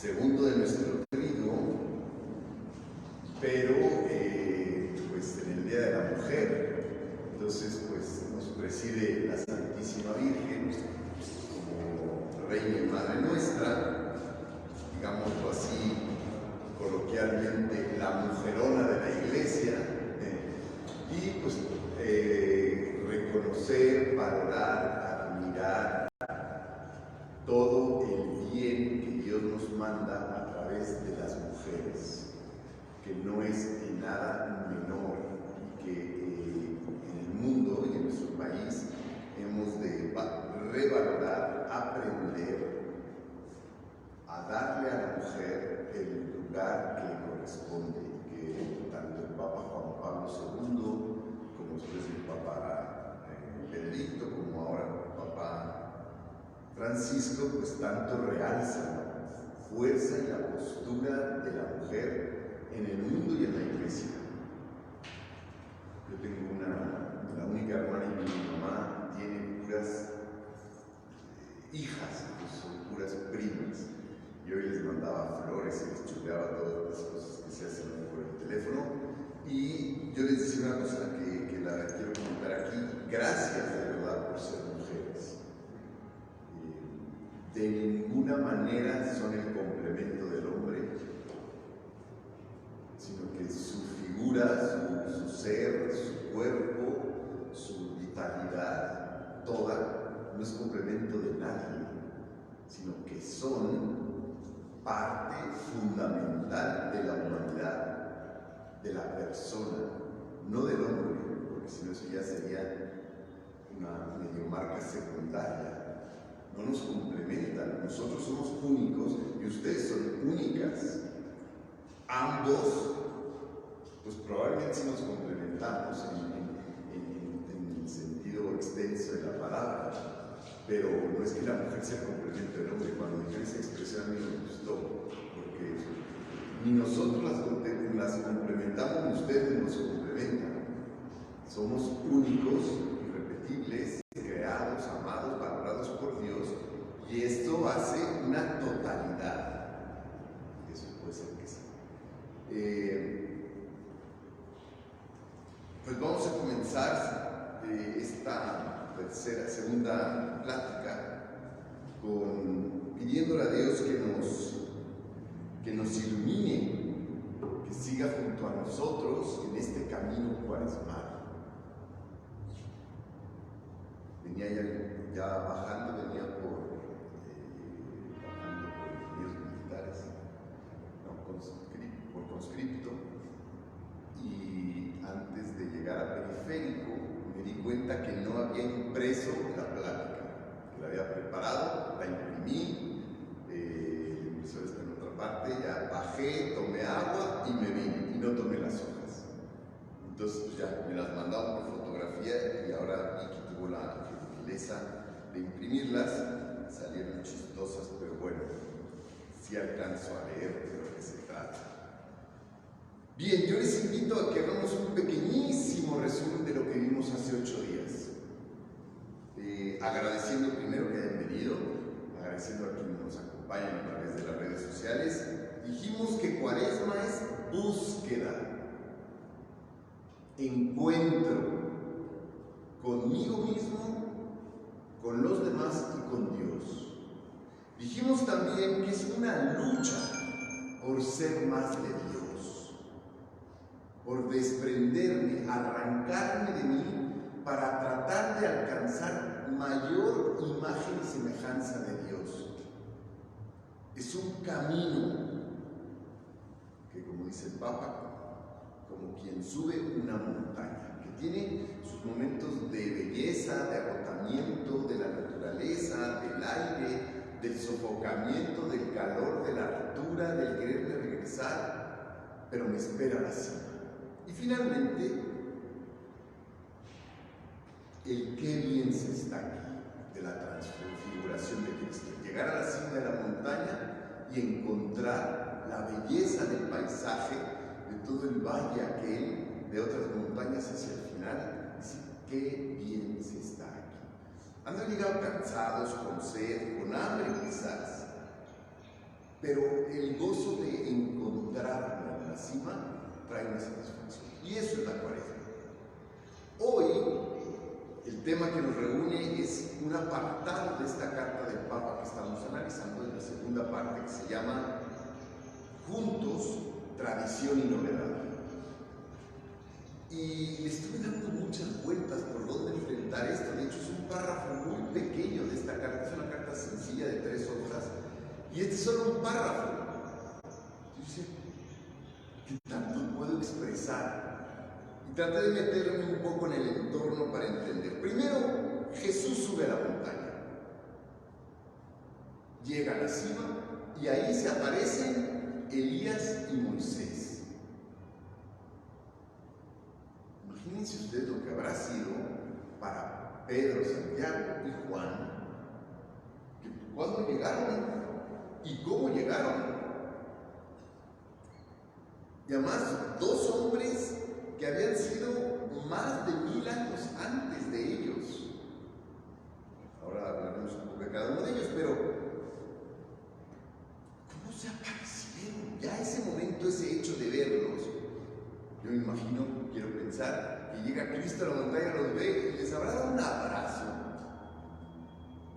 segundo de nuestro trío, pero pues en el Día de la Mujer. Entonces pues nos preside la Santísima Virgen como Reina y Madre nuestra, digámoslo así coloquialmente, la mujerona de la Iglesia, y pues reconocer, valorar, admirar todo el bien que Dios nos manda a través de las mujeres, que no es en nada menor, y que en el mundo y en nuestro país hemos de revalorar, aprender a darle a la mujer el lugar que le corresponde, que tanto el Papa Juan Pablo II, como después el Papa Benedicto, como ahora el Papa Francisco, pues tanto realzan la fuerza y la postura de la mujer en el mundo y en la Iglesia. Yo tengo la única hermana y mi mamá tiene puras hijas, pues son puras primas. Y hoy les mandaba flores y les chuleaba todas las cosas que se hacen por el teléfono. Y yo les decía una cosa que la quiero comentar aquí. Gracias de verdad por ser mujeres. De ninguna manera son el complemento del hombre, sino que su figura, su ser, su cuerpo, su vitalidad, toda, no es complemento de nadie, sino que son parte fundamental de la humanidad, de la persona, no del hombre, porque si no eso ya sería una medio marca secundaria. No nos complementan, nosotros somos únicos y ustedes son únicas. Ambos, pues probablemente sí nos complementamos en el sentido extenso de la palabra, pero no es que la mujer sea complemento del hombre. Cuando dije esa expresión a mí me gustó, porque ni nosotros las complementamos, ni ustedes nos complementan. Somos únicos, irrepetibles, creados, amados, valorados por Dios, y esto hace una totalidad. Eso puede ser que sí. Pues vamos a comenzar esta segunda plática pidiéndole a Dios que nos ilumine, que siga junto a nosotros en este camino cuaresmal. Venía ya bajando, venía por ingenieros militares, por conscripto, y antes de llegar a Periférico me di cuenta que no había impreso la plática, que la había preparado, la imprimí, el impresor está en otra parte, ya bajé, tomé agua y me vine, y no tomé las hojas. Entonces pues ya me las mandaban por fotografía, y ahora Vicky tuvo la gentileza de imprimirlas. Salieron chistosas, pero bueno, sí alcanzo a leer de lo que se trata. Bien, yo les invito a que hagamos un pequeñísimo resumen de lo que vimos hace 8 días. Agradeciendo primero que hayan venido, agradeciendo a quienes nos acompañan a través de las redes sociales. Dijimos que Cuaresma es búsqueda, encuentro conmigo mismo, con los demás y con Dios. Dijimos también que es una lucha por ser más de Dios, por desprenderme, arrancarme de mí para tratar de alcanzar mayor imagen y semejanza de Dios. Es un camino que, como dice el Papa, como quien sube una montaña, que tiene sus momentos de belleza, de agotamiento, de la naturaleza, del aire, del sofocamiento, del calor, de la altura, del querer regresar, pero me espera la cima. Y finalmente, el qué bien se está aquí, de la transfiguración de Cristo. Llegar a la cima de la montaña y encontrar la belleza del paisaje, de todo el valle aquel, de otras montañas hacia el final, decir, qué bien se está aquí. Han llegado cansados, con sed, con hambre quizás, pero el gozo de encontrarlo en la cima trae una satisfacción. Y eso es la Cuaresma. Hoy, el tema que nos reúne es un apartado de esta carta del Papa que estamos analizando en la segunda parte, que se llama Juntos, Tradición y Novedad. Y le estuve dando muchas vueltas por dónde enfrentar esto. De hecho, es un párrafo muy pequeño de esta carta. Es una carta sencilla de 3 hojas. Y este es solo un párrafo. Yo decía, ¿qué tanto puedo expresar? Y traté de meterme un poco en el entorno para entender. Primero, Jesús sube a la montaña. Llega a la cima y ahí se aparecen Elías y Moisés. Imagínense ustedes lo que habrá sido para Pedro, Santiago y Juan, que cuándo llegaron y cómo llegaron. Y además, 2 hombres que habían sido más de 1000 años antes de ellos. Ahora hablaremos un poco de cada uno de ellos, pero ¿cómo se aparecieron? Ya ese momento, ese hecho de verlos, yo me imagino, quiero pensar, que llega Cristo a la montaña, los ve y les habrá dado un abrazo.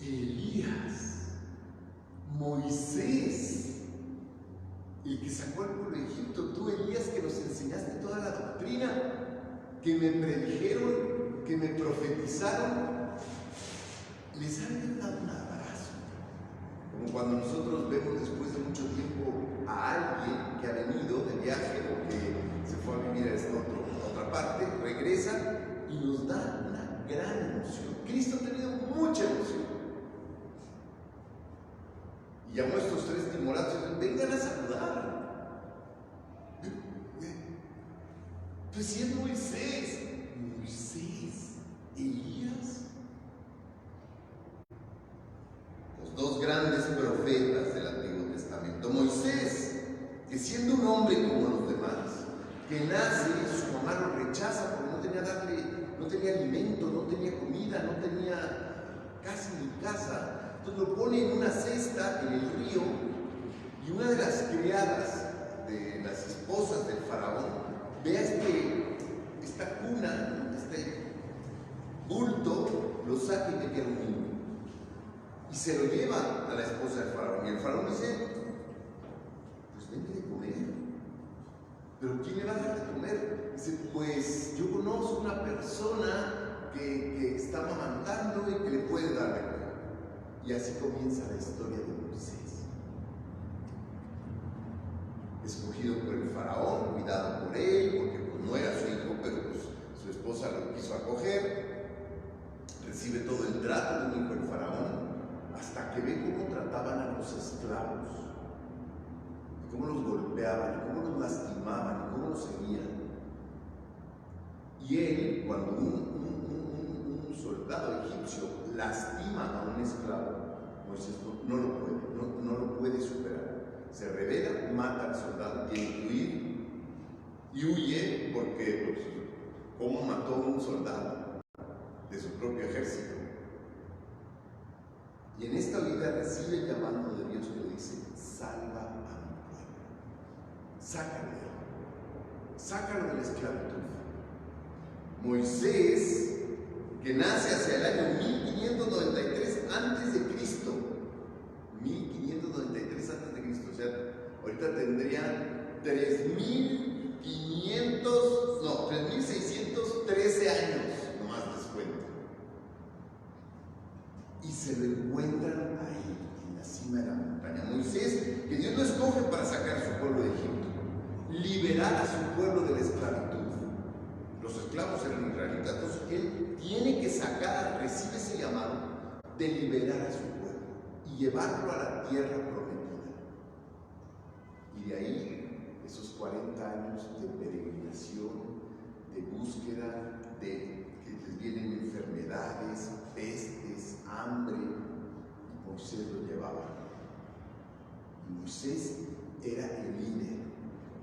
Elías, Moisés, el que sacó al pueblo de Egipto, tú Elías que nos enseñaste toda la doctrina, que me predijeron, que me profetizaron, les han dado un abrazo. Como cuando nosotros vemos después de mucho tiempo a alguien que ha venido de viaje o que se fue a vivir a otra parte, regresa y nos da una gran emoción. Cristo ha tenido mucha emoción. Y llamó a estos 3 timoratos y dijo, vengan a saludar. Pues si es Moisés, Elías. Los 2 grandes profetas del Antiguo Testamento. Moisés, que siendo un hombre como los demás, que nace, su mamá lo rechaza porque no tenía alimento, no tenía comida, no tenía casi ni casa. Entonces lo pone en una cesta en el río y una de las criadas de las esposas del faraón ve a esta cuna, este bulto, lo saca y mete a un niño. Y se lo lleva a la esposa del faraón. Y el faraón dice, pues denme de comer. ¿Pero quién le va a dar de comer? Dice, pues yo conozco una persona que está amamantando y que le puede dar de comer. Y así comienza la historia de Moisés. Escogido por el faraón, cuidado por él, porque pues, no era su hijo, pero pues, su esposa lo quiso acoger. Recibe todo el trato de un hijo del faraón, hasta que ve cómo trataban a los esclavos, y cómo los golpeaban, y cómo los lastimaban, y cómo los seguían. Y él, cuando un soldado egipcio lastima a un esclavo, Moisés no lo puede superar. Se revela, mata al soldado, tiene que huir, y huye porque, pues, ¿cómo mató a un soldado de su propio ejército? Y en esta vida recibe el llamado de Dios que le dice, salva a mi pueblo, sácalo de la esclavitud. Moisés, que nace hacia el año 1593 antes de Cristo, 1593 antes de Cristo, o sea, ahorita tendría 3613 años, nomás les cuento. Y se lo encuentran ahí, en la cima de la montaña. Moisés, que Dios lo escoge para sacar a su pueblo de Egipto, liberar a su pueblo de la esclavitud. Los esclavos eran israelitas, entonces él tiene que recibe ese llamado de liberar a su pueblo y llevarlo a la tierra prometida. Y de ahí, esos 40 años de peregrinación, de búsqueda, de que les vienen enfermedades, pestes, hambre, y Moisés lo llevaba. Y Moisés era el líder.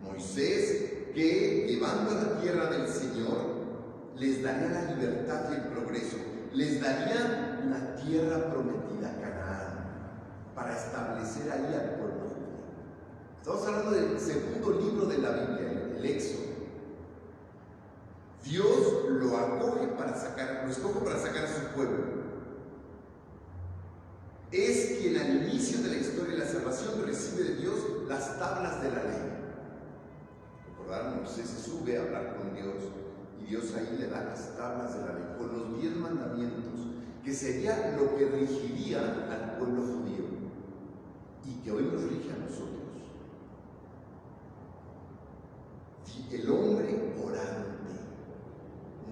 Moisés, que llevando a la tierra del Señor, les daría la libertad y el progreso, les daría una tierra prometida, Canaán, para establecer ahí al pueblo judío. Estamos hablando del segundo libro de la Biblia, el Éxodo. Dios lo escoge para sacar a su pueblo. Es quien al inicio de la historia de la salvación recibe de Dios las tablas de la ley. Recordar, Moisés se sube a hablar con Dios y Dios ahí le da las tablas de la ley con los 10 mandamientos, que sería lo que regiría al pueblo judío y que hoy nos rige a nosotros. El hombre orante.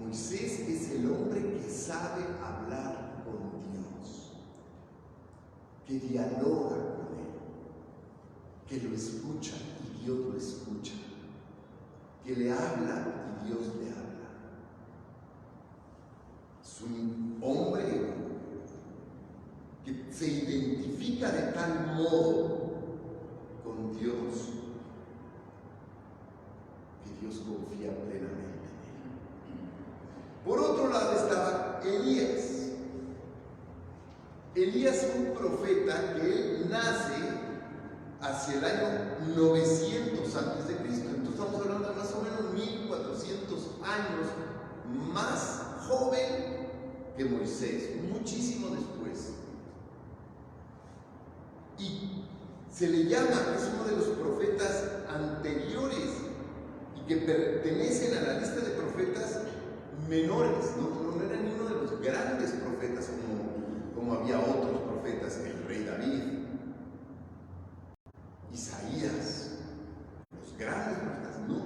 Moisés es el hombre que sabe hablar con Dios, que dialoga con Él, que lo escucha y Dios lo escucha, que le habla y Dios le habla. Es un hombre que se identifica de tal modo con Dios que Dios confía plenamente. Por otro lado estaba Elías. Elías es un profeta que él nace hacia el año 900 antes de Cristo. Entonces estamos hablando de más o menos 1400 años más joven que Moisés, muchísimo después. Y se le llama, es uno de los profetas anteriores y que pertenecen a la lista de profetas menores, no era ni uno de los grandes profetas como había otros profetas, el rey David, Isaías, los grandes profetas, no.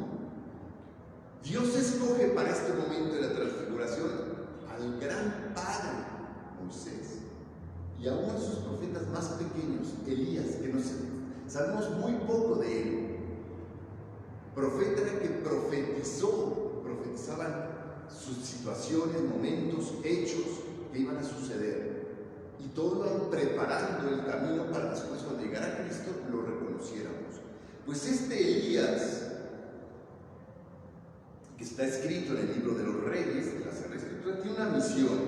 Dios escoge para este momento de la transfiguración al gran padre Moisés y a uno de sus profetas más pequeños, Elías, que sabemos muy poco de él. Profeta que profetizaban sus situaciones, momentos, hechos que iban a suceder. Y todo iban preparando el camino para después, cuando llegara Cristo, lo reconociéramos. Pues este Elías, que está escrito en el libro de los Reyes, de la Sagrada Escritura, tiene una misión: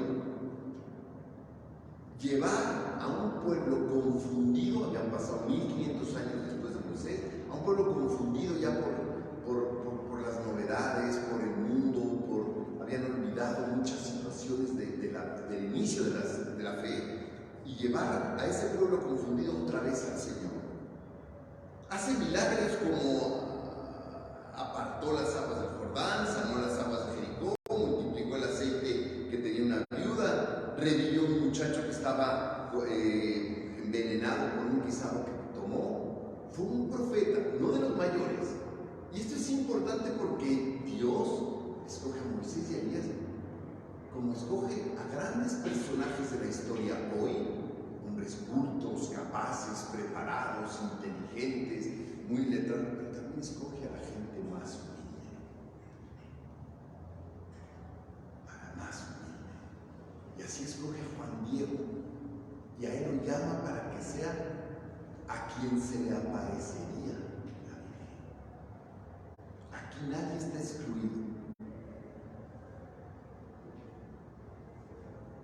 llevar a un pueblo confundido, habían pasado 1500 años después de Moisés, a un pueblo confundido ya por las novedades, por el mundo, habían olvidado muchas situaciones del inicio de la fe, y llevar a ese pueblo confundido otra vez al Señor. Hace milagros como apartó las aguas del Jordán, sanó las aguas de Jericó, multiplicó el aceite que tenía una viuda, revivió un muchacho que estaba envenenado por un guisado que tomó. Fue un profeta, no de los mayores. Y esto es importante porque Dios escoge a Moisés y a Elías como escoge a grandes personajes de la historia hoy, hombres cultos, capaces, preparados, inteligentes, muy letrados, pero también escoge a la gente más humilde, a la más humilde. Y así escoge a Juan Diego, y a él lo llama para que sea a quien se le aparecería la Virgen. Aquí nadie está excluido.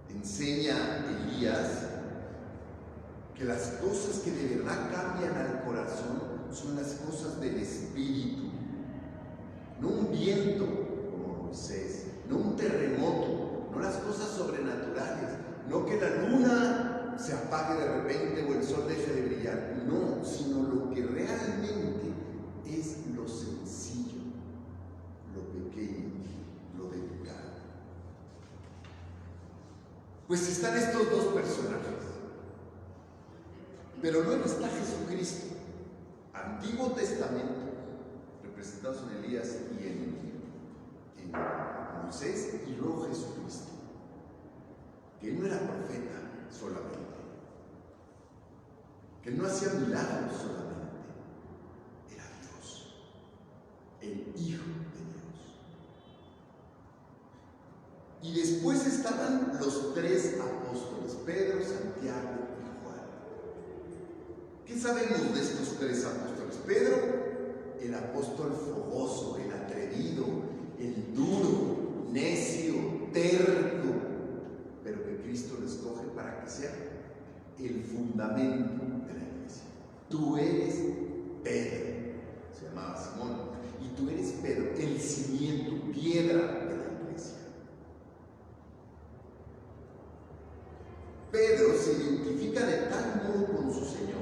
Enseña Elías que las cosas que de verdad cambian al corazón son las cosas del espíritu, no un viento como Moisés, no un terremoto, no las cosas sobrenaturales, no que la luna se apague de repente o el sol deje de brillar, no, sino lo que realmente es lo sencillo, lo pequeño, lo delicado. Pues están estos dos personajes, pero luego está Jesucristo, Antiguo Testamento, representados en Elías y en Moisés, y luego Jesucristo, que él no era profeta solamente, que él no hacía milagros solamente, era Dios, el Hijo de Dios. Y después estaban los tres apóstoles, Pedro, Santiago y Juan. ¿Qué sabemos de estos tres apóstoles? Pedro, el apóstol fogoso, el atrevido, el duro, necio, terco, pero que Cristo lo escoge para que sea el fundamento de la iglesia. Tú eres Pedro, se llamaba Simón, y tú eres Pedro, el cimiento, piedra de la iglesia. Pedro se identifica de tal modo con su Señor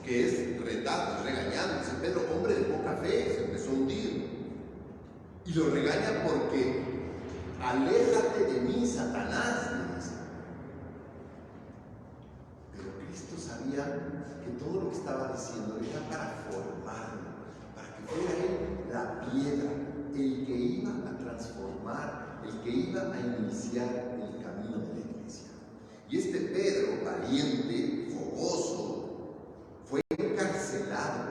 que es retado, regañado. Dice: Pedro, hombre de poca fe, se empezó a hundir. Y lo regaña porque: aléjate de mí, Satanás, le dice. Pero Cristo sabía que todo lo que estaba diciendo era para formarlo, para que fuera Él la piedra, el que iba a transformar, el que iba a iniciar el camino de la iglesia. Y este Pedro, valiente, fogoso, fue encarcelado,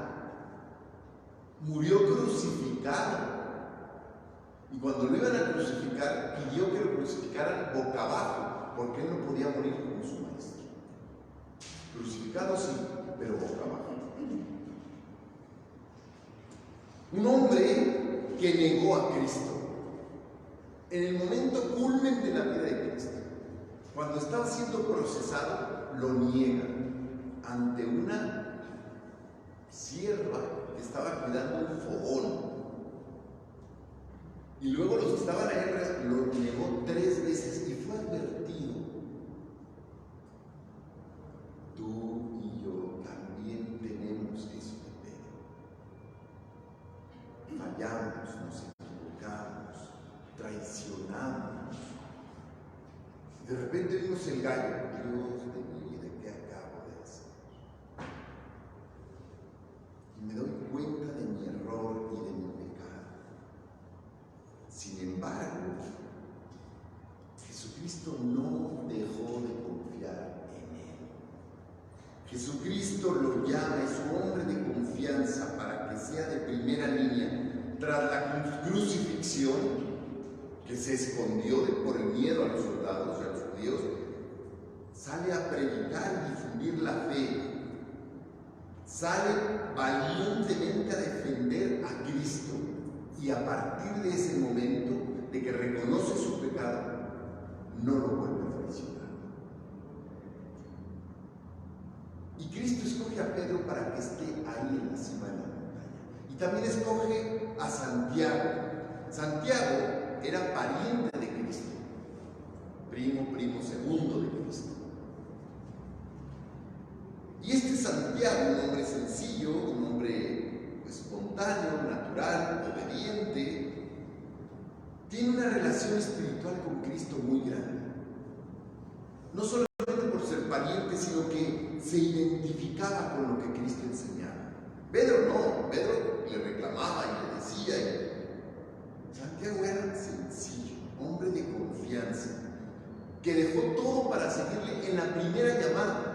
murió crucificado. Y cuando lo iban a crucificar, pidió que lo crucificaran boca abajo, porque él no podía morir como su maestro. Crucificado sí, pero boca abajo. Un hombre que negó a Cristo en el momento culmen de la vida de Cristo. Cuando estaba siendo procesado, lo niega ante una sierva que estaba cuidando un fogón. Y luego los que estaban ahí lo negó 3 veces y fue advertido. Tú y yo también tenemos eso de Pedro. Fallamos, nos equivocamos, traicionamos. De repente vimos el gallo: Dios de mi vida, ¿qué acabo de hacer? Y me doy cuenta de mi error y de mi pecado. Sin embargo, Jesucristo no dejó de confiar en Él. Jesucristo lo llama, es su hombre de confianza para que sea de primera línea tras la crucifixión, que se escondió por el miedo a los soldados y a los judíos. Sale a predicar y difundir la fe. Sale valientemente a defender a Cristo. Y a partir de ese momento, de que reconoce su pecado, no lo vuelve a traicionar. Y Cristo escoge a Pedro para que esté ahí en la cima de la montaña. Y también escoge a Santiago. Santiago era pariente de Cristo, primo segundo de Cristo. Y este Santiago, un hombre sencillo, un hombre espontáneo, natural, obediente, tiene una relación espiritual con Cristo muy grande. No solamente por ser pariente, sino que se identificaba con lo que Cristo enseñaba. Pedro no, Pedro le reclamaba y le decía. Santiago era sencillo, hombre de confianza, que dejó todo para seguirle en la primera llamada.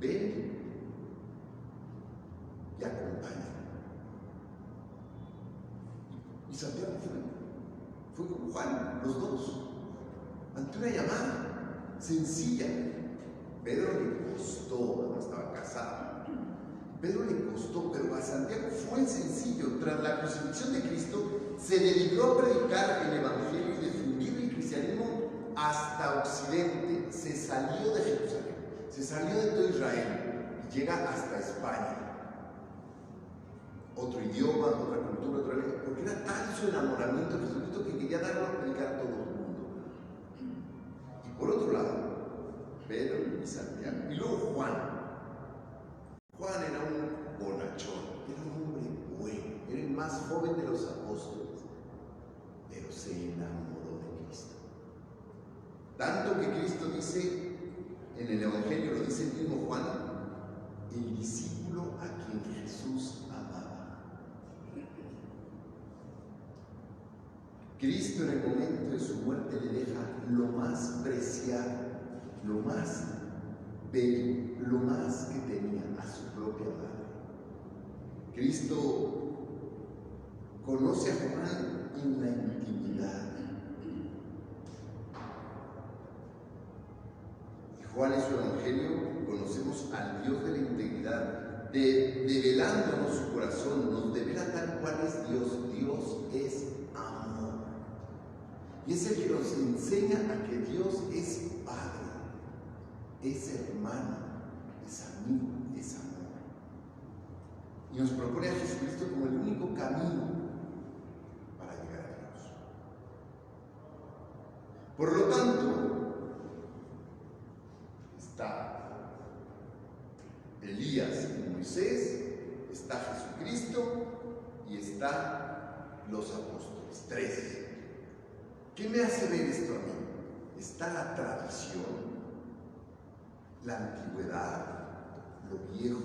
Ven y acompaña. Y Santiago fue con Juan, los dos, ante una llamada sencilla. Pedro le costó, no estaba casado. Pedro le costó, pero a Santiago fue sencillo. Tras la crucifixión de Cristo, se dedicó a predicar el Evangelio y difundir el cristianismo hasta Occidente. Se salió de Jerusalén, se salió de todo Israel y llega hasta España. Otro idioma, otra cultura, otra lengua, porque era tal su enamoramiento de Jesucristo que quería darlo a predicar a todo el mundo. Y por otro lado, Pedro y Santiago. Y luego Juan. Juan era un bonachón, era un hombre bueno, era el más joven de los apóstoles, pero se enamoró de Cristo. Tanto que Cristo dice, en el Evangelio lo dice el mismo Juan, el discípulo a quien Jesús amaba. Cristo en el momento de su muerte le deja lo más preciado, lo más bello, lo más que tenía, a su propia madre. Cristo conoce a Juan en la intimidad. Y Juan en su Evangelio conocemos al Dios de la integridad, develándonos su corazón, nos devela tal cual es Dios. Dios es amor. Y es el que nos enseña a que Dios es Padre, es hermano, es amigo. y nos propone a Jesucristo como el único camino para llegar a Dios. Por lo tanto, está Elías y Moisés, está Jesucristo y está los apóstoles. 3. ¿Qué me hace ver esto a mí? Está la tradición, la antigüedad, lo viejo,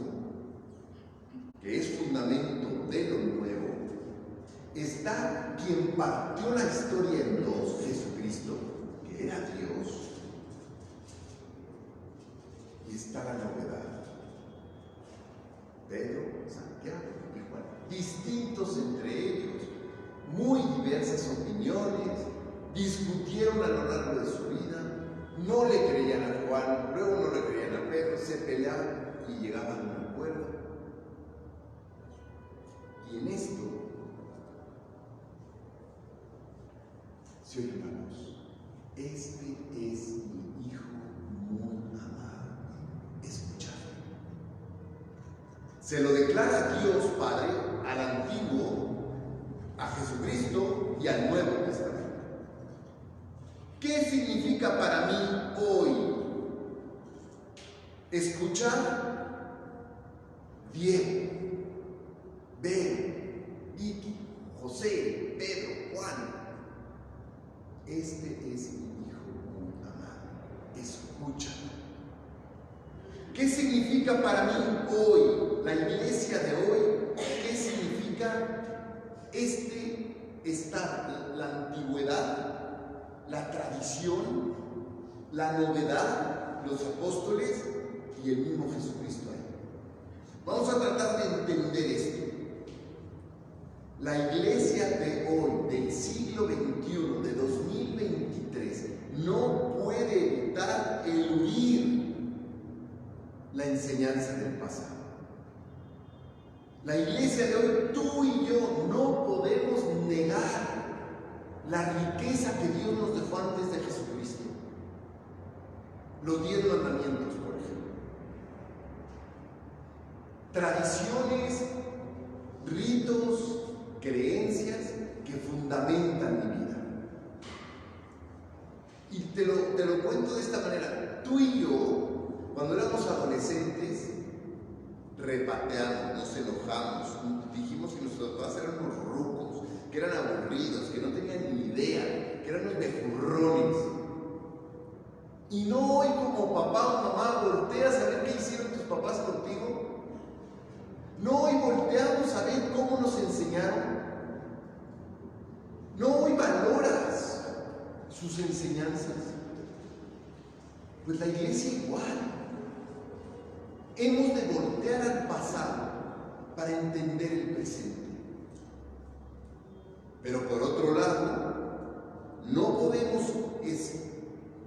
que es fundamento de lo nuevo. Está quien partió la historia en dos, Jesucristo, que era Dios. Y está la novedad, Pedro, Santiago y Juan, distintos entre ellos, muy diversas opiniones, discutieron a lo largo de su vida, no le creían a Juan, luego no le creían a Pedro, se peleaban y llegaban a un acuerdo. Y en esto se oye una voz: este es mi Hijo muy amado, escuchadlo. Se lo declara Dios Padre al Antiguo, a Jesucristo y al Nuevo Testamento. ¿Qué significa para mí hoy escuchar? Diego, Ben, Vicky, José, Pedro, Juan, este es mi Hijo muy amado, escúchalo. ¿Qué significa para mí hoy, la iglesia de hoy? ¿Qué significa estar, la antigüedad, la tradición, la novedad, los apóstoles y el mismo Jesucristo ahí? Vamos a tratar de entender esto. La iglesia de hoy, del siglo XXI, de 2023, no puede evitar eludir la enseñanza del pasado. La iglesia de hoy, tú y yo, no podemos negar la riqueza que Dios nos dejó antes de Jesucristo. Los 10 mandamientos, por ejemplo. Tradiciones, ritos, creencias que fundamentan mi vida. Y te lo cuento de esta manera. Tú y yo, cuando éramos adolescentes, repateamos, nos enojamos, dijimos que nuestros papás eran unos rucos, que eran aburridos, que no tenían ni idea, que eran unos bejurrones. Y no hoy como papá o mamá volteas a ver qué hicieron tus papás contigo. No hoy volteamos a ver cómo nos enseñaron. No hoy valoras sus enseñanzas. Pues la iglesia igual. Hemos de voltear al pasado para entender el presente. Pero por otro lado, no podemos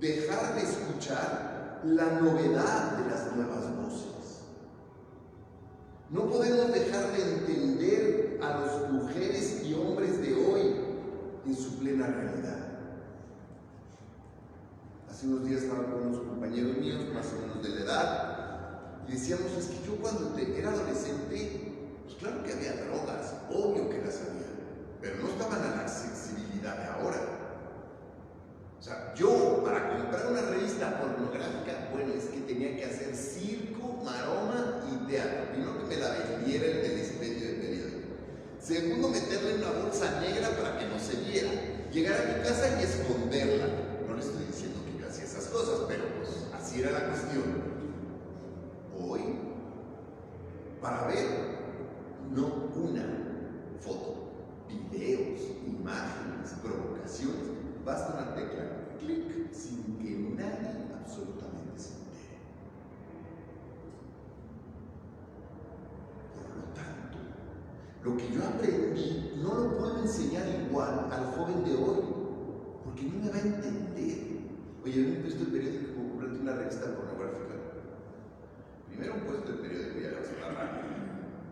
dejar de escuchar la novedad de las nuevas voces. No podemos dejar de entender a las mujeres y hombres de hoy en su plena realidad. Hace unos días estaba con unos compañeros míos, más o menos de la edad, y decíamos, es que yo cuando era adolescente, pues claro que había drogas, obvio que las había, pero no estaban a la accesibilidad de ahora. O sea, yo para comprar una revista pornográfica, bueno, es que tenía que hacer circo, maroma y teatro. Primero que me la vendiera el del expendio de periódico. Segundo, meterla en una bolsa negra para que no se viera. Llegar a mi casa y esconderla. No le estoy diciendo que yo hacía esas cosas, pero pues así era la cuestión. Hoy, para ver, no una foto, videos, imágenes, provocaciones, basta una tecla, clic, sin que nadie absolutamente se entere. Por lo tanto, lo que yo aprendí no lo puedo enseñar igual al joven de hoy, porque no me va a entender. Oye, me he puesto el periódico como comprarte una revista pornográfica. Primero un puesto el periódico y hagas una rara.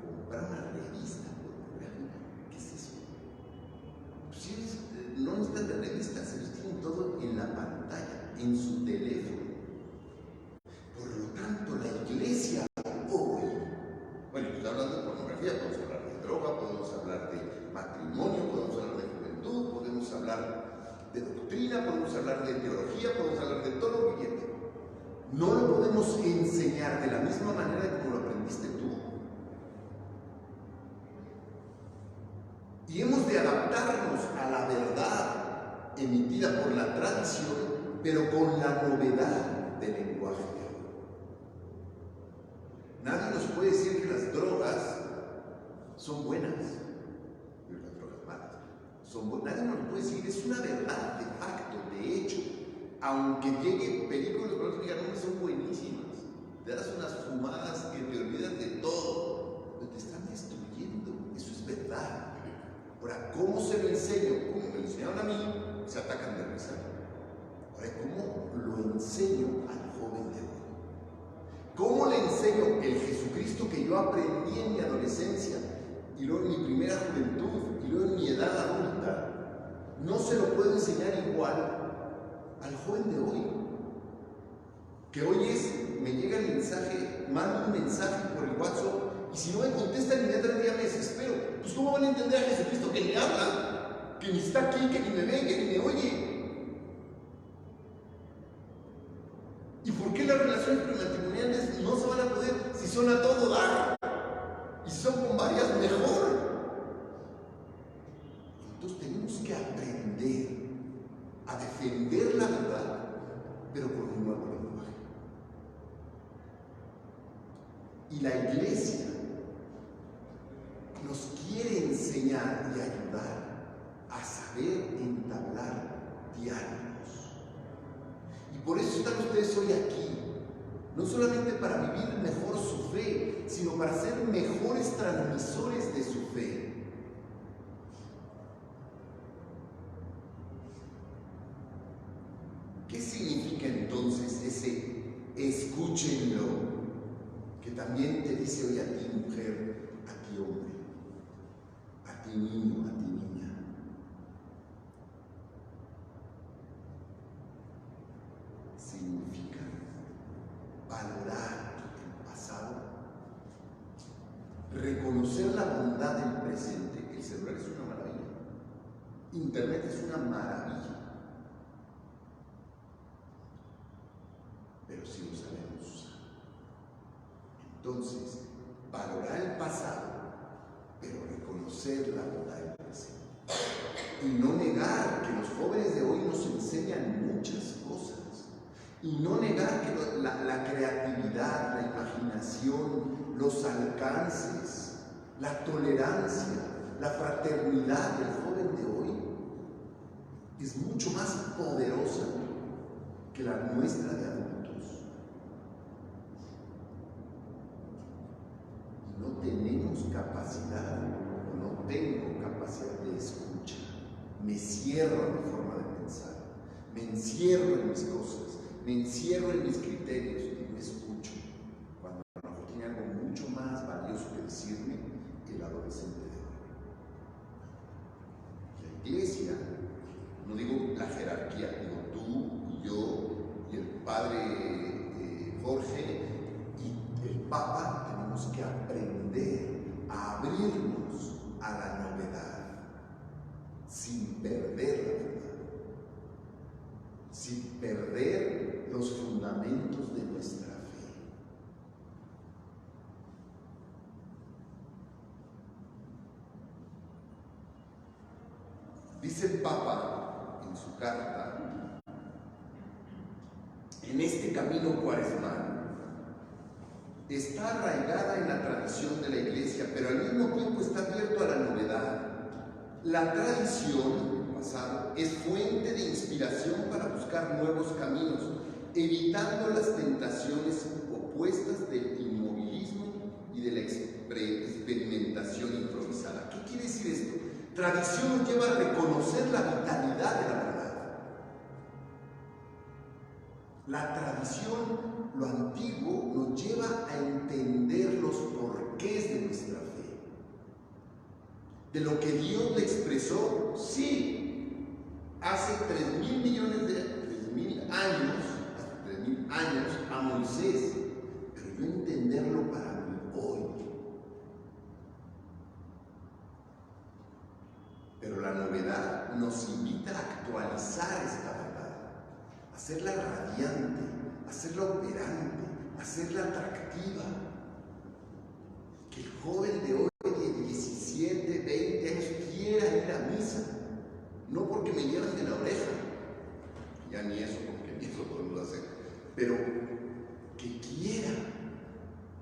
Comprar una revista pornográfica, ¿qué es eso? Pues no necesitan de revistas, ellos tienen todo en la pantalla, en su teléfono. Por lo tanto, la iglesia hoy, bueno, estoy hablando de pornografía, medicina, podemos hablar de teología, podemos hablar de todo lo que quieras. No lo podemos enseñar de la misma manera de como lo aprendiste tú. Y hemos de adaptarnos a la verdad emitida por la tradición, pero con la novedad del lenguaje de hoy. Nadie nos puede decir que las drogas son buenas, y las drogas malas son buenas. Nadie nos lo puede decir, es una verdad de facto, de hecho. Aunque llegue películas que digan, no, son buenísimas, te das unas fumadas que te olvidas de todo, pero te están destruyendo, eso es verdad. Ahora, ¿cómo se lo enseño? Como me lo enseñaron a mí, se atacan de risa. Ahora, ¿cómo lo enseño al joven de hoy? ¿Cómo le enseño el Jesucristo que yo aprendí en mi adolescencia, y luego en mi primera juventud, y luego en mi edad adulta? No se lo puedo enseñar igual al joven de hoy, que hoy me llega el mensaje, mando un mensaje por el WhatsApp, y si no me contestan inmediatamente ya me desespero. Pues ¿cómo van a entender a Jesucristo que ni habla, que ni está aquí, que ni me ve, que ni me oye? ¿Y por qué las relaciones prematrimoniales no se van a poder si son a todo dar? Y si son con varias, mejor. Entonces tenemos que aprender a defender la verdad, pero con un nuevo lenguaje. Y la Iglesia nos quiere enseñar y ayudar a saber entablar diálogos. Y por eso están ustedes hoy aquí, no solamente para vivir mejor su fe, sino para ser mejores transmisores de su fe. ¿Qué significa entonces ese escúchenlo? Que también te dice hoy a ti mujer, a ti hombre, a ti niño, a ti niña. Significa valorar el pasado, reconocer la bondad del presente. El celular es una maravilla, Internet es una maravilla. Pero si lo sabemos usar. Entonces, valorar el pasado, pero reconocer la bondad del presente. Y no negar que los jóvenes de hoy nos enseñan muchas cosas. Y no negar que la creatividad, la imaginación, los alcances, la tolerancia, la fraternidad del joven de hoy es mucho más poderosa que la nuestra de adultos. No tenemos capacidad, no tengo capacidad de escucha. Me cierro a mi forma de pensar, me encierro en mis cosas, me encierro en mis criterios y no escucho. Cuando a lo mejor tiene algo mucho más valioso que decirme el adolescente de hoy. La Iglesia, no digo la jerarquía, digo tú y yo y el padre Jorge y el Papa, tenemos que aprender a abrirnos a la novedad sin perder la verdad, sin perder los fundamentos de nuestra fe. Dice el Papa en su carta, en este camino cuaresmal está arraigada en la tradición de la Iglesia, pero al mismo tiempo está abierto a la novedad. La tradición, el pasado, es fuente de inspiración para buscar nuevos caminos, evitando las tentaciones opuestas del inmovilismo y de la experimentación improvisada. ¿Qué quiere decir esto? Tradición nos lleva a reconocer la vitalidad de la verdad. La tradición, lo antiguo, nos lleva a entender los porqués de nuestra fe. De lo que Dios le expresó, sí, hace 3.000 años a Moisés, pero yo entenderlo para mí hoy. Pero la novedad nos invita a actualizar esta verdad. hacerla radiante, hacerla operante, hacerla atractiva. Que el joven de hoy de 17, 20 años quiera ir a misa, no porque me lleven de la oreja, ya ni eso, porque ni eso podemos hacer, pero que quiera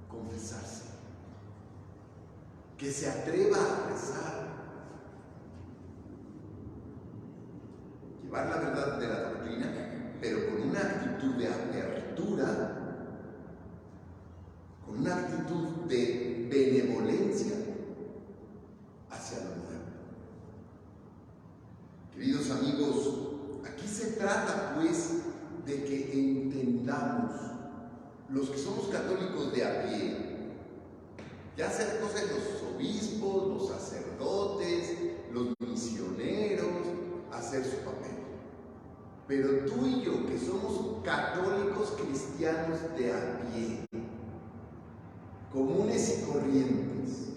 confesarse, que se atreva a rezar, llevar la verdad de la doctrina, pero con una actitud de apertura, con una actitud de benevolencia hacia lo nuevo. Queridos amigos, aquí se trata pues de que entendamos, los que somos católicos de a pie, ya sea cosa de los obispos, los sacerdotes, los misioneros, hacer su papel. Pero tú y yo, que somos católicos cristianos de a pie, comunes y corrientes,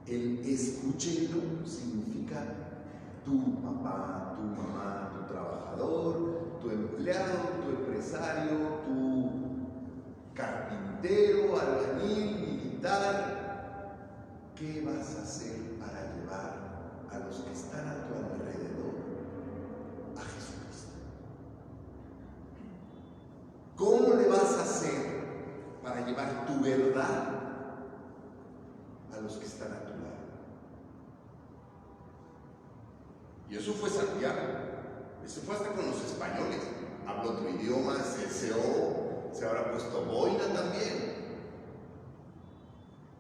el escuchelo significa tu papá, tu mamá, tu trabajador, tu empleado, tu empresario, tu carpintero, albañil, militar. ¿Qué vas a hacer para llevar a los que están a tu alrededor a Jesucristo? ¿Cómo le vas a hacer para llevar tu verdad a los que están a tu lado? Y eso fue Santiago, eso fue hasta con los españoles. Habló otro idioma, se habrá puesto boina también.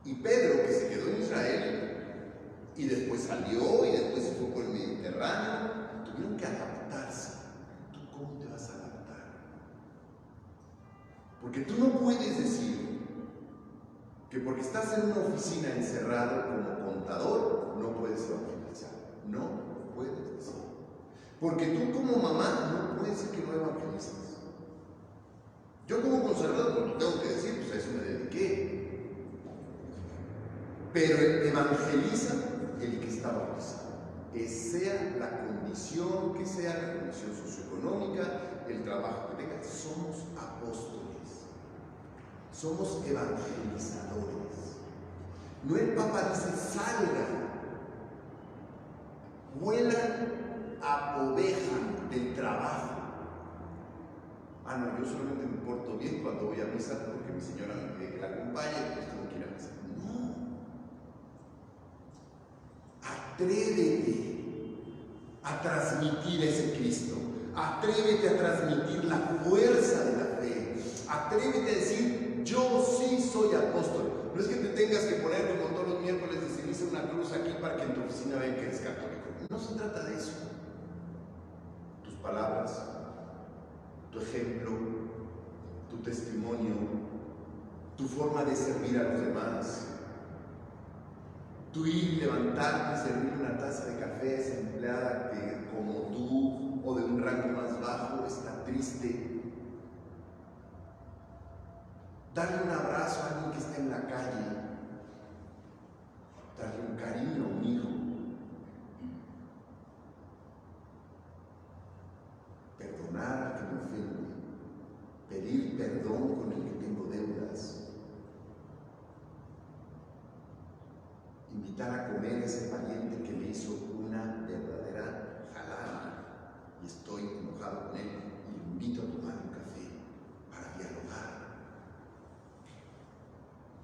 Y Pedro, que se quedó en Israel, y después salió, y después se fue por el Mediterráneo, tuvieron que adaptarse. ¿Tú cómo te vas a adaptar? Porque tú no puedes decir que porque estás en una oficina encerrado como contador, no puedes evangelizar. No puedes decir. Porque tú como mamá no puedes decir que no evangelizas. Yo como conservador tengo que decir, pues a eso me dediqué. Pero evangeliza el que está bautizado. Que sea la condición, que sea la condición socioeconómica, el trabajo que tenga, somos apóstoles. Somos evangelizadores. No el Papa dice, salgan, vuelan, apodejan del trabajo. Ah, no, yo solamente me porto bien cuando voy a misa porque mi señora me pide que la acompañe y pues tengo que ir a misa. No. Atrévete a transmitir ese Cristo. Atrévete a transmitir la fuerza de la fe. Atrévete a decir, yo sí soy apóstol. No es que te tengas que poner como todos los miércoles de ceniza una cruz aquí para que en tu oficina vean que eres católico. No se trata de eso. Tus palabras, tu ejemplo, tu testimonio, tu forma de servir a los demás, tu ir, levantarte y servir una taza de café a esa empleada que como tú o de un rango más bajo está triste. Darle un abrazo a alguien que está en la calle, darle un cariño a un hijo, perdonar al que me ofende, pedir perdón con el que tengo deudas, invitar a comer a ese pariente que me hizo una verdadera jalada y estoy enojado con él y lo invito a tomar un café para dialogar.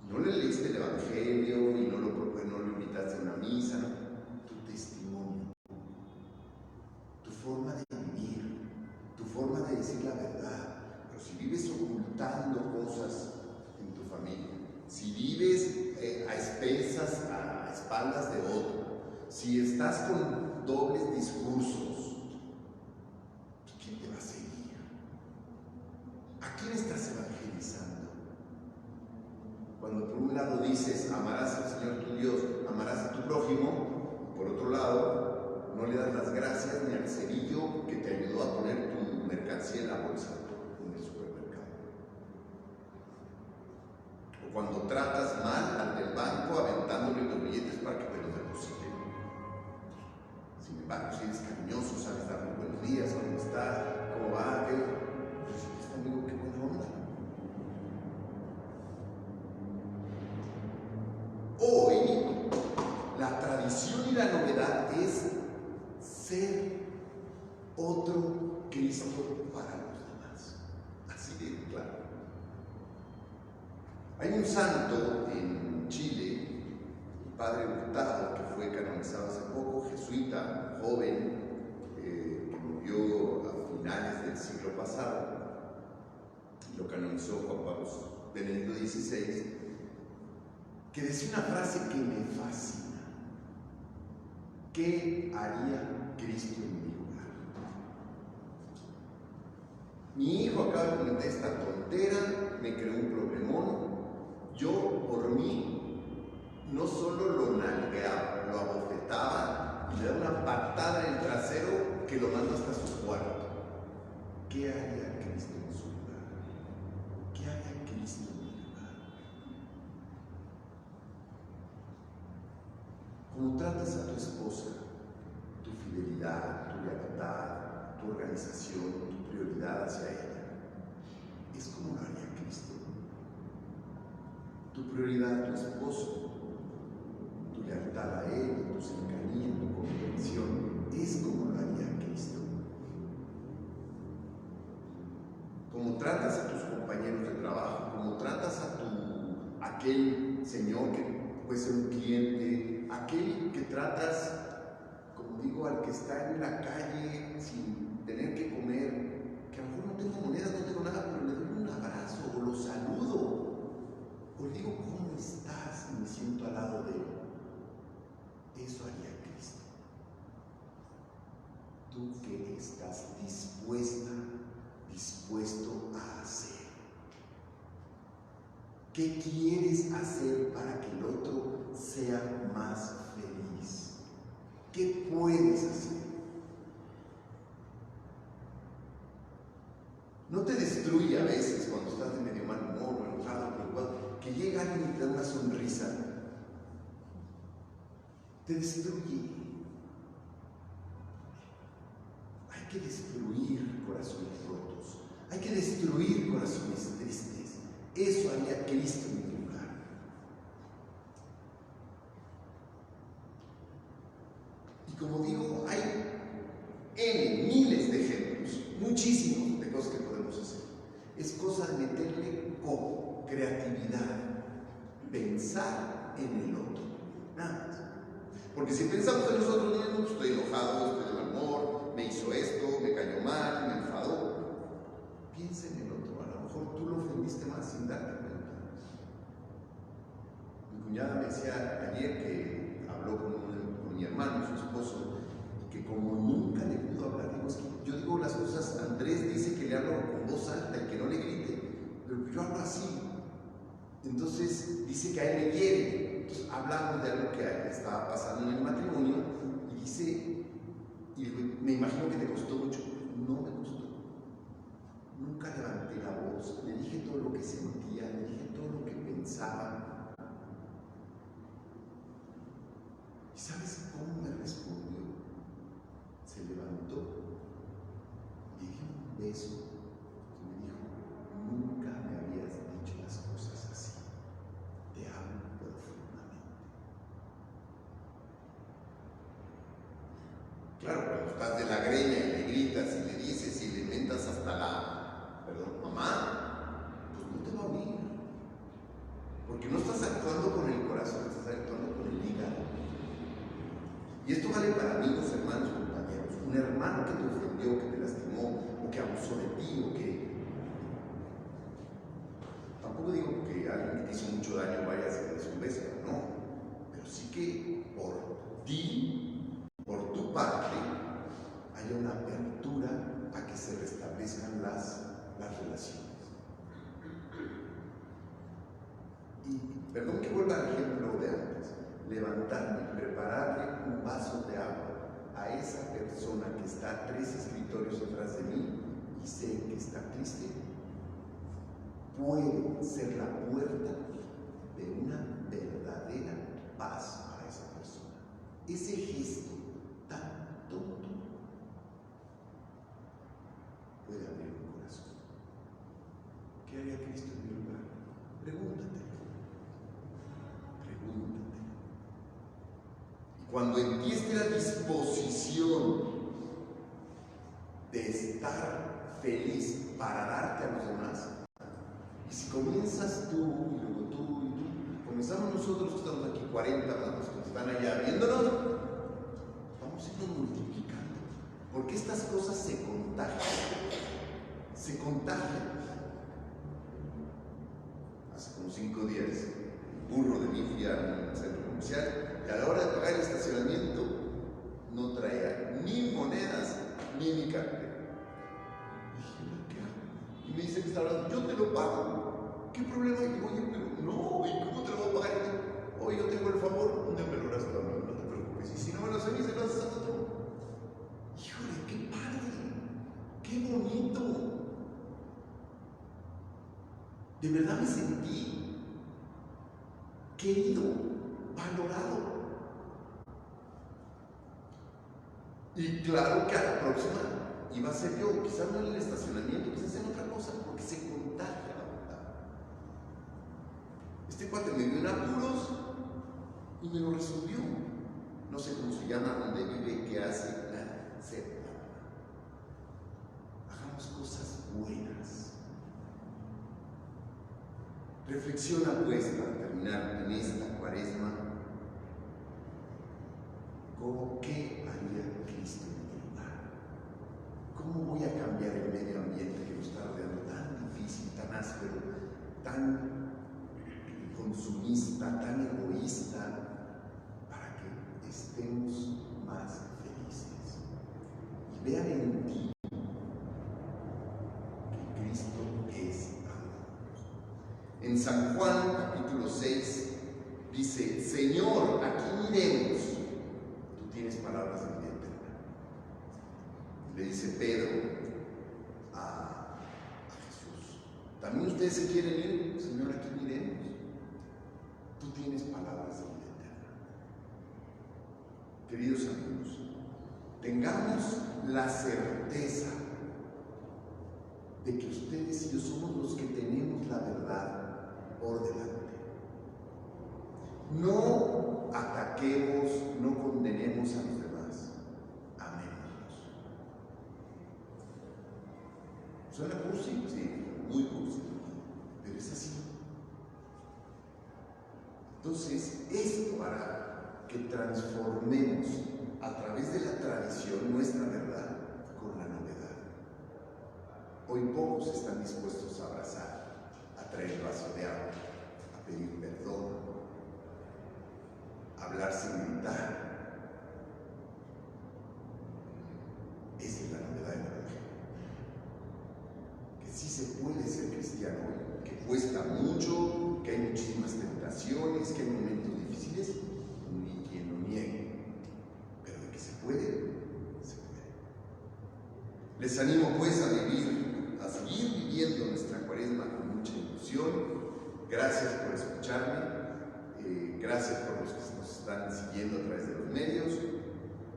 No le leíste el Evangelio y no lo invitaste a una misa, ¿no? Tu testimonio, tu forma de vivir, tu forma de decir la verdad. Pero si vives ocultando cosas en tu familia, si vives a expensas, a espaldas de otro, si estás con dobles discursos, ¿quién te va a seguir? ¿A quién estás evangelizando? Cuando por un lado dices, amarás al Señor tu Dios, amarás a tu prójimo, por otro lado, no le das las gracias ni al cerillo que te ayudó a poner tu mercancía en la bolsa en el supermercado. O cuando tratas mal al del banco aventándole los billetes para que te los depositen. Sin embargo, si eres cariñoso, sabes darle buenos días, ¿cómo estás? ¿cómo va? ¿Qué? Pues, este amigo, qué buena onda. Hoy, la tradición y la novedad es ser otro Cristo para los demás. Así de claro. Hay un santo en Chile, el padre Hurtado, que fue canonizado hace poco, jesuita, joven, que murió a finales del siglo pasado, y lo canonizó Juan Pablo Benedicto XVI, que decía una frase que me fascina: ¿qué haría Cristo en mi lugar? Mi hijo acaba de cometer esta tontera, me creó un problemón. Yo, por mí, no solo lo nalgueaba, lo abofetaba y le daba una patada en el trasero que lo mando hasta su cuarto. ¿Qué haría Cristo en su lugar? ¿Qué haría Cristo en mi lugar? Como tratas a tu esposa, tu fidelidad, tu lealtad, tu organización, tu prioridad hacia ella, es como lo haría Cristo. Tu prioridad a tu esposo, tu lealtad a él, tu cercanía, tu comprensión, es como lo haría Cristo. Como tratas a tus compañeros de trabajo, como tratas a aquel señor que puede ser un cliente, aquel que tratas, como digo, al que está en la calle sin tener que comer, que a lo mejor no tengo monedas, no tengo nada, pero le doy un abrazo o lo saludo. O le digo, ¿cómo estás? Y me siento al lado de él. Eso haría Cristo. ¿Tú qué estás dispuesto a hacer? ¿Qué quieres hacer para que el otro sea más feliz? ¿Qué puedes hacer? No te destruye a veces cuando estás de medio mal humor o enojado, preocupado, que llega alguien y te da una sonrisa. Te destruye. Hay que destruir corazones rotos. Hay que destruir corazones tristes. Eso haría Cristo en mi lugar. Y como digo, hay miles de ejemplos, muchísimos de cosas que podemos hacer. Es cosa de meterle creatividad, pensar en el otro, nada más. Porque si pensamos en nosotros mismos, estoy enojado, estoy de mal humor, me hizo esto, me cayó mal, me enfadó. Piensa en el otro, a lo mejor tú lo ofendiste más sin darte cuenta. Mi cuñada me decía ayer que habló con mi hermano, su esposo, que como nunca le pudo hablar, digo, es que yo digo las cosas, Andrés dice que le hablo con voz alta y que no le grite, pero yo hablo así. Entonces dice que a él le hiere. Entonces hablamos de algo que estaba pasando en el matrimonio y dice, y me imagino que te costó mucho. No me costó. Nunca levanté la voz, le dije todo lo que sentía, le dije todo lo que pensaba. ¿Y sabes cómo me respondió? Se levantó, me dio un beso y me dijo, nunca me habías dicho las cosas así. Te amo profundamente. Claro, cuando estás de la greña y le gritas y le dices y le mentas hasta mamá, pues no te va a oír. Porque no estás actuando con el corazón, estás actuando con el hígado. Y esto vale para amigos, hermanos, compañeros. Un hermano que te ofendió, que te lastimó, o que abusó de ti, o que... Tampoco digo que alguien que te hizo mucho daño vayas y le des un beso, no. Pero sí que por ti, por tu parte, haya una apertura a que se restablezcan las relaciones. Y perdón que vuelva al ejemplo de antes. Levantarme y prepararle un vaso de agua a esa persona que está a 3 escritorios atrás de mí y sé que está triste, puede ser la puerta de una verdadera paz para esa persona. Ese gesto tan tonto puede cuando en ti esté la disposición de estar feliz para darte a los demás, y si comienzas tú, y luego tú, y tú, comenzamos nosotros que estamos aquí, 40 más los que están allá viéndonos, vamos a irnos multiplicando, porque estas cosas se contagian, se contagian. Hace como 5 días, un burro de mí fui a un centro comercial, y a la hora de pagar el estacionamiento, no traía ni monedas, ni mi cartera. Dije, ¿qué hago? Y me dice que está hablando, yo te lo pago. ¿Qué problema hay? Digo, oye, pero no, ¿y cómo te lo voy a pagar? Oye, yo tengo el favor, no me lo restauro, no te preocupes. Y si no me lo haces, se lo haces a otro. Híjole, qué padre, qué bonito. De verdad me sentí querido, valorado. Y claro que a la próxima iba a ser yo, quizás no en el estacionamiento, quizás en otra cosa, porque se contagia la verdad. Este cuate me dio en apuros y me lo resolvió. No sé cómo se llama, dónde vive, qué hace, nada, cerca. Hagamos cosas buenas. Reflexiona pues para terminar en esta cuaresma, ¿qué haría Cristo en mi lugar? ¿Cómo voy a cambiar el medio ambiente que nos está rodeando tan difícil, tan áspero, tan consumista, tan egoísta, para que estemos más felices? Y vean en ti que Cristo es amor. En San Juan, capítulo 6, dice, Señor, ¿a quién iremos? Tú tienes palabras de vida eterna. Le dice Pedro a Jesús, ¿también ustedes se quieren ir? Señor, ¿a quién iremos? Tú tienes palabras de vida eterna. Queridos amigos, tengamos la certeza de que ustedes y yo somos los que tenemos la verdad por delante. No ataquemos, no condenemos a los demás, amémoslos. ¿Suena cursi? Sí, muy cursi, pero es así. Entonces, esto hará que transformemos a través de la tradición nuestra verdad con la novedad. Hoy pocos están dispuestos a abrazar, a traer el vaso de agua, a pedir perdón, a hablar sin gritar. Esa es la novedad de la religión. Que sí se puede ser cristiano hoy, que cuesta mucho, que hay muchísimas tentaciones, que hay momentos difíciles, ni quien lo niegue. Pero de que se puede, se puede. Les animo pues a seguir viviendo nuestra cuaresma con mucha ilusión. Gracias por escucharme. Gracias por los que nos están siguiendo a través de los medios,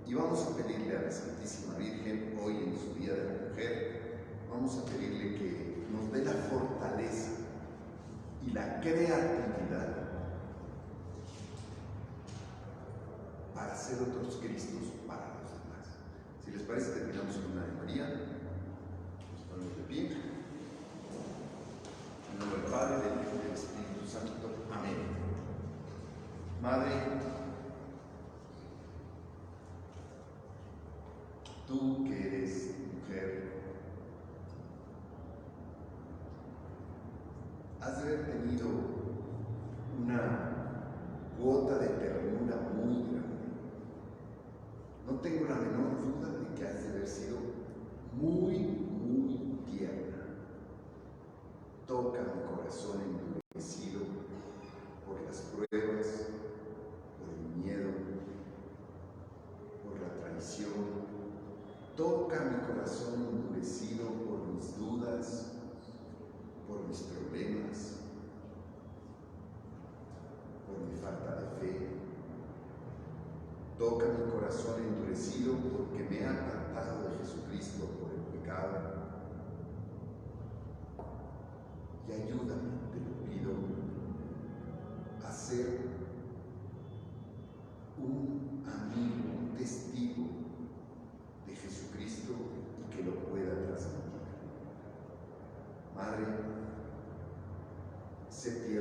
y vamos a pedirle a la Santísima Virgen hoy en su Día de la Mujer, vamos a pedirle que nos dé la fortaleza y la creatividad para ser otros Cristos para los demás. Si les parece, terminamos con una Ave María. Nos ponemos de pie. En nombre del Padre, del Hijo y del Espíritu Santo. Amén. Madre, tú que eres mujer, has de haber tenido una cuota de ternura muy grande. No tengo la menor duda de que has de haber sido muy, muy tierna. Toca mi corazón endurecido por las pruebas, por el miedo, por la traición. Toca mi corazón endurecido por mis dudas, por mis problemas, por mi falta de fe. Toca mi corazón endurecido porque me he apartado de Jesucristo por el pecado. Y ayúdame, te lo pido, a ser un amigo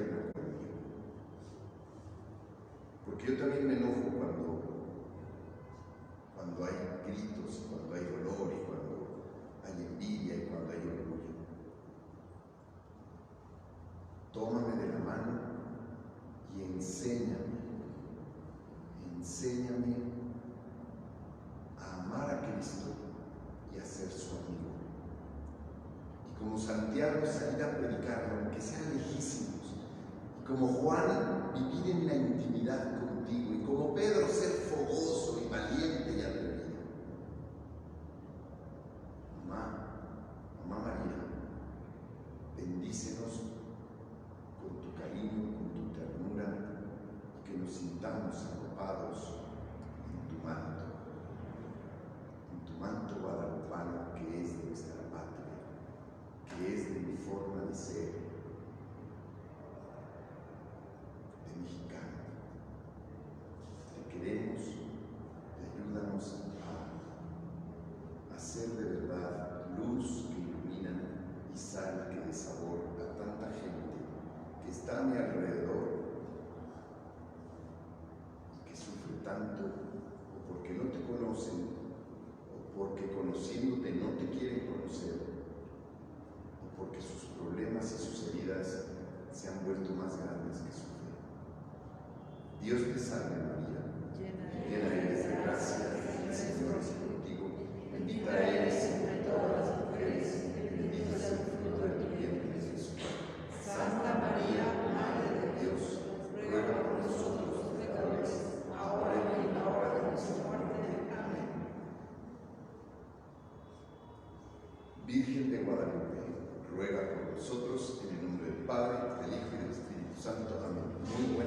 enojo conmigo. Porque yo también me enojo cuando hay gritos, cuando hay dolor y cuando hay envidia y cuando hay orgullo. Tómame de la mano y enséñame a amar a Cristo y a ser su amigo. Y como Santiago, salir a predicarlo, aunque sean lejísimos. Y como Juan, vivir en la intimidad contigo. Y como Pedro, ser fogoso y valiente y atrevido. Mamá María, bendícenos con tu cariño, con tu ternura, y que nos sintamos arropados en tu manto guadalupano, que es de nuestra patria, que es de mi forma de ser, de mexicano. Te queremos, y ayúdanos a ser de verdad luz que ilumina y sal que dé sabor a tanta gente que está a mi alrededor y que sufre tanto, o porque no te conocen, o porque conociéndote no te quieren conocer, o porque sus problemas y sus heridas se han vuelto más grandes que su fe. Dios te salve María, llena eres de gracia, el Señor es contigo, bendita eres entre todas las mujeres, bendito es el fruto de tu vientre Jesús. Santa María, Madre de Dios, ruega por nosotros los pecadores, ahora y en la hora de nuestra muerte. Amén. Virgen de Guadalupe, ruega por nosotros, en el nombre del Padre, del Hijo y del Espíritu Santo. Amén.